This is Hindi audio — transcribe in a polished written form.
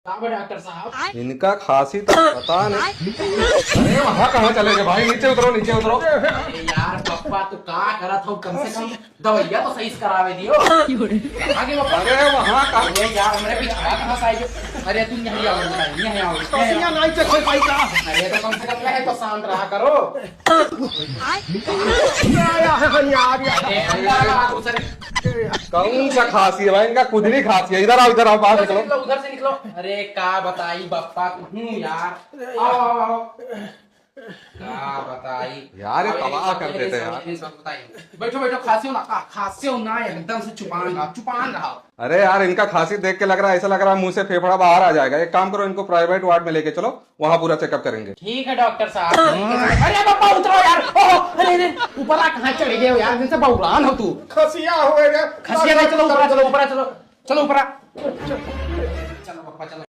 डॉक्टर साहब इनका खांसी तो पता नहीं। अरे वहाँ कहाँ चले गए भाई? नीचे उतरो, नीचे उतरो। अरे यार पप्पा तू का करत हो, कम से कम दवाइया तो सही से करावे दियो। आगे पप्पा। अरे वहाँ कहाँ? अरे यार हमरे भी खड़ा कहाँ से आई? अरे तुम यहाँ आओ, यहाँ आओ। कसिया नहीं से कोई पाई का अरे तो कम से कम रहे तो शांत रहा करो। आया है यार अरे अंदर आ दूसरे। कौन सा खांसी है भाई? इनका खुद नहीं खांसी है। इधर आओ, इधर आओ, बाहर उधर से निकलो। निकलो, उधर से निकलो। अरे का बताई बप्पा यार। आओ आओ आओ। का बताई यार, ये तबाह कर देते हैं यार। बैठो बैठो, खांसी हो ना, खांसी हो ना, एकदम से चुपान रहा। अरे यार, इनका खांसी देख के लग रहा है, ऐसा लग रहा है मुंह से फेफड़ा बाहर आ जाएगा। एक काम करो, इनको प्राइवेट वार्ड में लेके चलो, वहाँ पूरा चेकअप करेंगे। ठीक है डॉक्टर साहब। अरे पापा उतरो यार। ओहो, अरे ऊपर आ, कहाँ चले गए हो यार? जिनसे बहुरान हो तू। खसिया हुए खसिया नहीं, चलो ऊपर चलो, ऊपर चलो, चलो ऊपर। चलो पापा चलो।